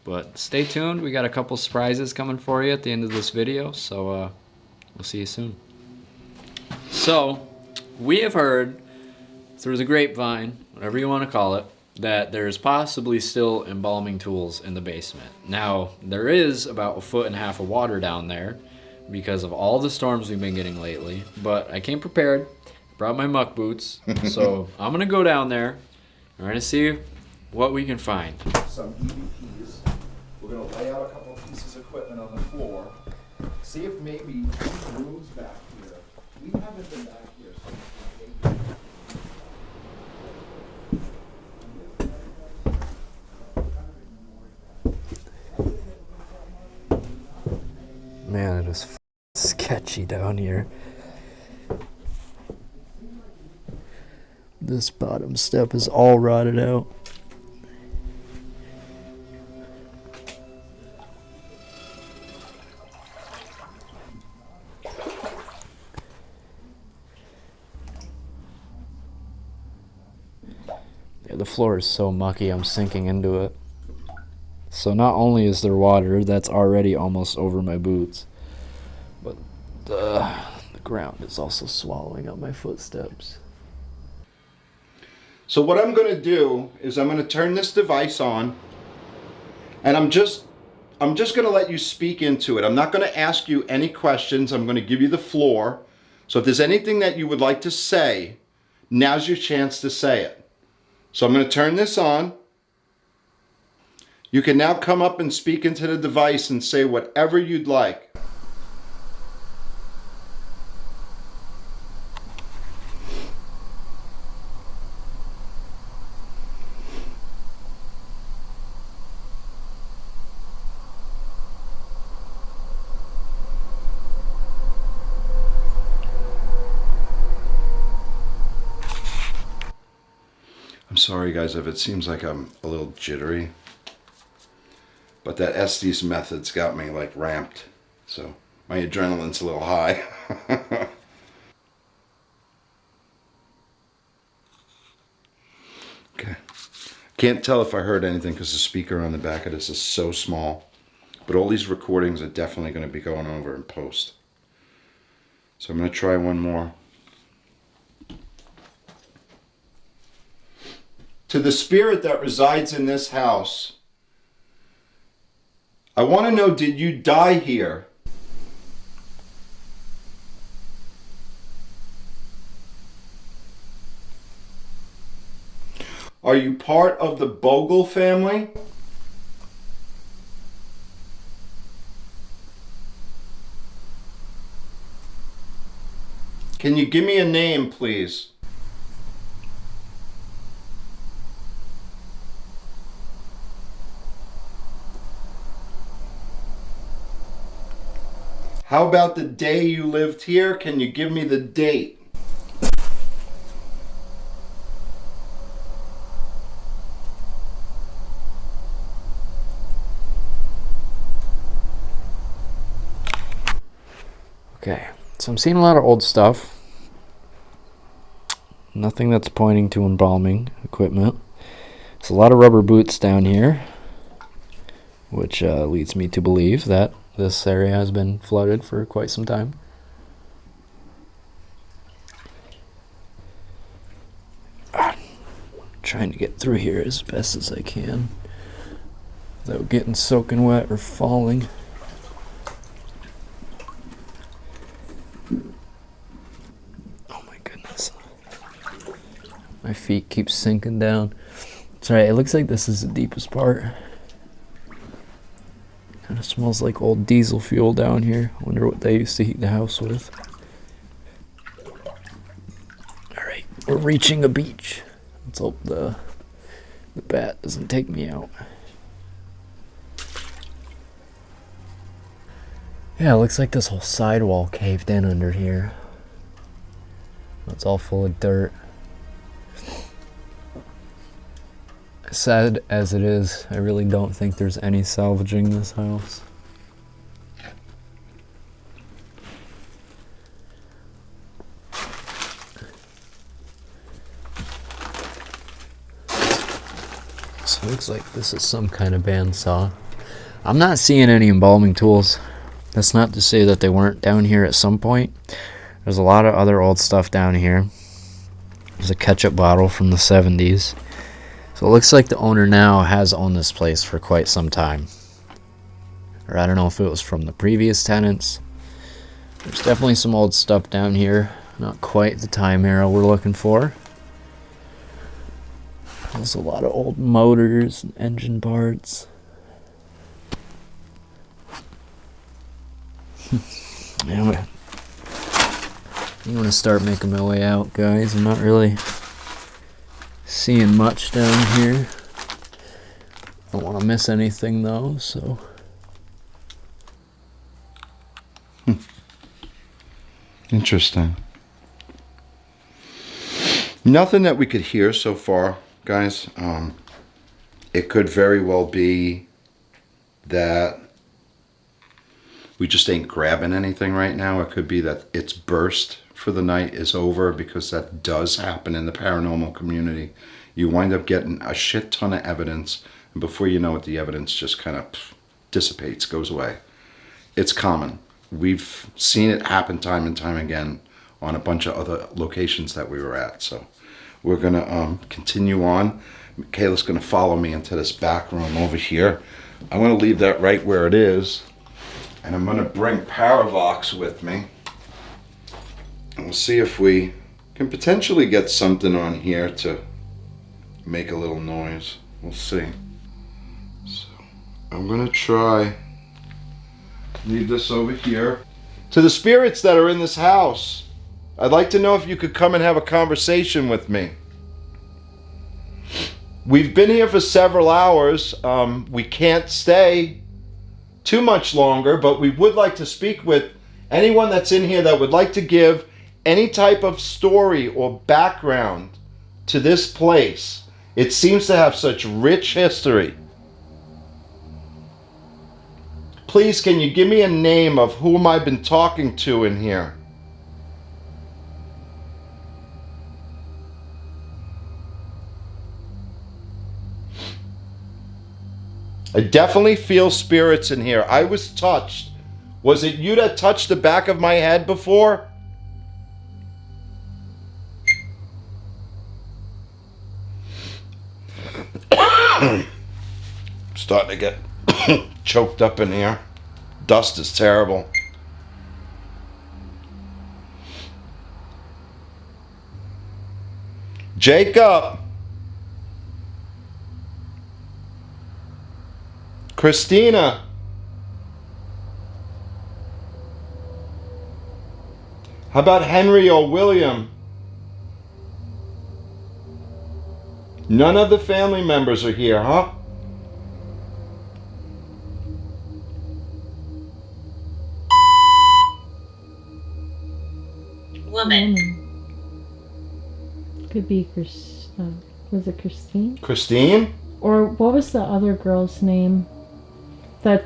But stay tuned. We got a couple surprises coming for you at the end of this video. So we'll see you soon. So we have heard through the grapevine, whatever you want to call it, that there's possibly still embalming tools in the basement. Now, there is about 1.5 feet of water down there because of all the storms we've been getting lately. But I came prepared, brought my muck boots. So I'm going to go down there. We're going to see what we can find. Some EVPs. We're going to lay out a couple of pieces of equipment on the floor. See if maybe these rooms back here. We haven't been back here since Man, it is sketchy down here. This bottom step is all rotted out. The floor is so mucky, I'm sinking into it. So not only is there water that's already almost over my boots, but the ground is also swallowing up my footsteps. So what I'm going to do is I'm going to turn this device on, and I'm just going to let you speak into it. I'm not going to ask you any questions. I'm going to give you the floor. So if there's anything that you would like to say, now's your chance to say it. So I'm going to turn this on. You can now come up and speak into the device and say whatever you'd like. I'm sorry guys if it seems like I'm a little jittery, but that Estes method's got me like ramped, so my adrenaline's a little high. Okay, can't tell if I heard anything because the speaker on the back of this is so small, but all these recordings are definitely going to be going over in post. So I'm going to try one more. To the spirit that resides in this house, I want to know, did you die here? Are you part of the Bogle family? Can you give me a name, please? How about the day you lived here? Can you give me the date? Okay, so I'm seeing a lot of old stuff. Nothing that's pointing to embalming equipment. There's a lot of rubber boots down here, which leads me to believe that this area has been flooded for quite some time. Trying to get through here as best as I can without getting soaking wet or falling. Oh my goodness. My feet keep sinking down. That's right, it looks like this is the deepest part. Kind of smells like old diesel fuel down here. Wonder what they used to heat the house with. Alright, we're reaching a beach. Let's hope the bat doesn't take me out. Yeah, it looks like this whole sidewall caved in under here. It's all full of dirt. Sad as it is, I really don't think there's any salvaging this house. So it looks like this is some kind of bandsaw. I'm not seeing any embalming tools. That's not to say that they weren't down here at some point. There's a lot of other old stuff down here. There's a ketchup bottle from the 70s. So it looks like the owner now has owned this place for quite some time. Or I don't know if it was from the previous tenants. There's definitely some old stuff down here. Not quite the time era we're looking for. There's a lot of old motors and engine parts. Anyway, I'm gonna start making my way out, guys. I'm not really seeing much down here. Don't want to miss anything though, so. Interesting. Nothing that we could hear so far, guys. It could very well be that we just ain't grabbing anything right now. It could be that its burst for the night is over, because that does happen in the paranormal community. you wind up getting a shit ton of evidence, and before you know it, the evidence just kind of dissipates, goes away. It's common. We've seen it happen time and time again on a bunch of other locations that we were at. So we're gonna continue on. Kayla's gonna follow me into this back room over here. I'm gonna leave that right where it is, and I'm gonna bring Paravox with me. And we'll see if we can potentially get something on here to make a little noise. We'll see. So I'm gonna try leave this over here. To the spirits that are in this house, I'd like to know if you could come and have a conversation with me. We've been here for several hours. We can't stay too much longer, but we would like to speak with anyone that's in here that would like to give any type of story or background to this place. It seems to have such rich history. Please, can you give me a name of whom I've been talking to in here? I definitely feel spirits in here. I was touched. Was it you that touched the back of my head before? Starting to get choked up in here. Dust is terrible. Jacob. Christina. How about Henry or William? None of the family members are here, huh? Woman. Could be was it Christine? Christine? Or what was the other girl's name that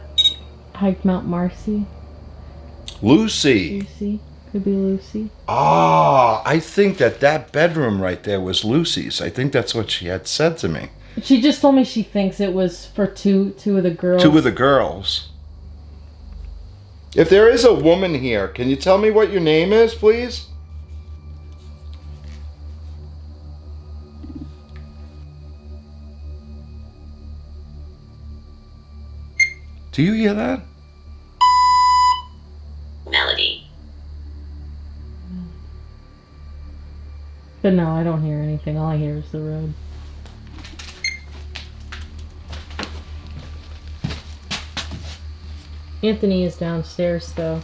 hiked Mount Marcy? Lucy. Lucy. Could be Lucy. Ah, I think that bedroom right there was Lucy's. I think that's what she had said to me. She just told me she thinks it was for two of the girls. Two of the girls. If there is a woman here, can you tell me what your name is, please? Do you hear that? Melody. But no, I don't hear anything. All I hear is the road. Anthony is downstairs, though.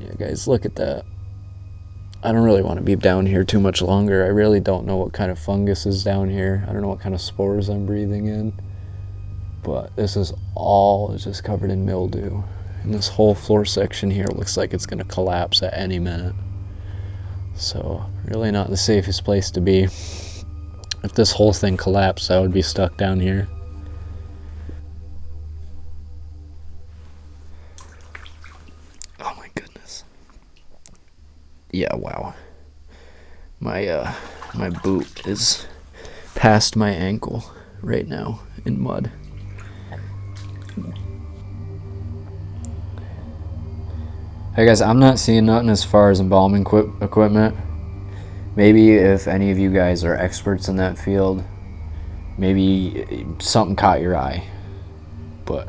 Yeah, guys, look at that. I don't really want to be down here too much longer. I really don't know what kind of fungus is down here. I don't know what kind of spores I'm breathing in. But this is all just covered in mildew. And this whole floor section here looks like it's going to collapse at any minute. So, really not the safest place to be. If this whole thing collapsed, I would be stuck down here. Oh my goodness. Yeah, wow. My boot is past my ankle right now in mud. Hey guys, I'm not seeing nothing as far as embalming equipment. Maybe if any of you guys are experts in that field, maybe something caught your eye. But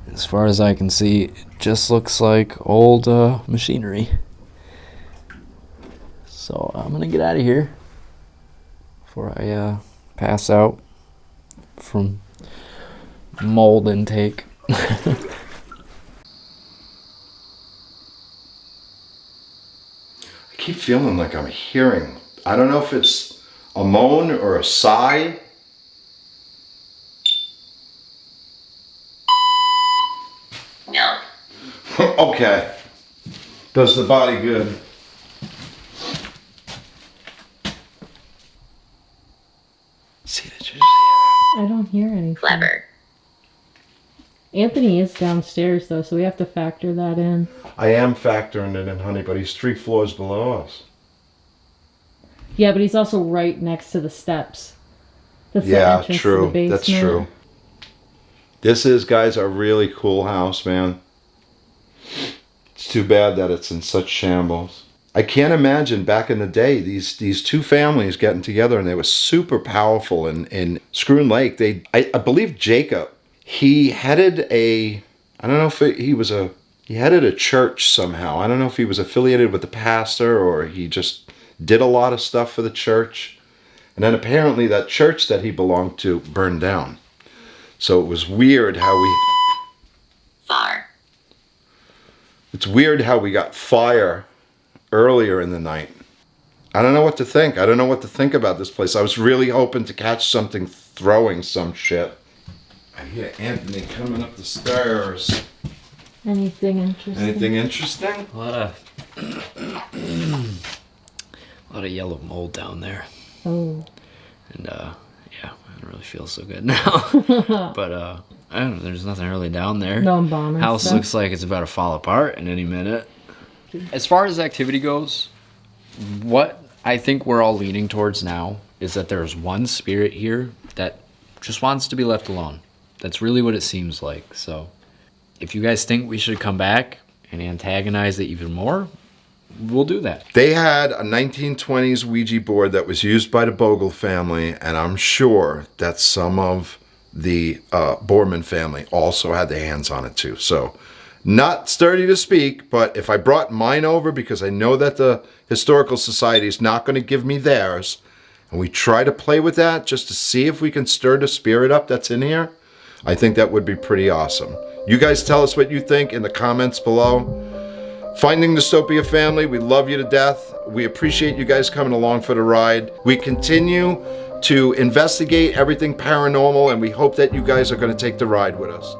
as far as I can see, it just looks like old machinery. So I'm gonna get out of here before I pass out from mold intake. I keep feeling like I'm hearing. I don't know if it's a moan or a sigh. Milk. Okay. Does the body good. See, did you see that? I don't hear anything. Clever. Anthony is downstairs though, so we have to factor that in. I am factoring it in, honey, but he's 3 floors below us. Yeah, but he's also right next to the steps. That's the Yeah, entrance to true. the basement. That's true. This is, guys, a really cool house, man. It's too bad that it's in such shambles. I can't imagine back in the day these two families getting together, and they were super powerful in Schroon Lake. I believe Jacob, he headed he headed a church somehow. I don't know if he was affiliated with the pastor or he just did a lot of stuff for the church. And then apparently that church that he belonged to burned down. So it was weird how It's weird how we got fire earlier in the night. I don't know what to think. I don't know what to think about this place. I was really hoping to catch something throwing some shit. I hear Anthony coming up the stairs. Anything interesting? Anything interesting? A lot of yellow mold down there. Oh. And yeah, I don't really feel so good now. But I don't know, there's nothing really down there. No embalming House stuff. looks like it's about to fall apart in any minute. As far as activity goes, what I think we're all leaning towards now is that there's one spirit here that just wants to be left alone. That's really what it seems like. So if you guys think we should come back and antagonize it even more, we'll do that. They had a 1920s Ouija board that was used by the Bogle family, and I'm sure that some of the Bohrmann family also had their hands on it too. So not sturdy to speak, but if I brought mine over, because I know that the Historical Society is not going to give me theirs, and we try to play with that just to see if we can stir the spirit up that's in here, I think that would be pretty awesome. You guys tell us what you think in the comments below. Finding Dystopia family, we love you to death. We appreciate you guys coming along for the ride. We continue to investigate everything paranormal, and we hope that you guys are going to take the ride with us.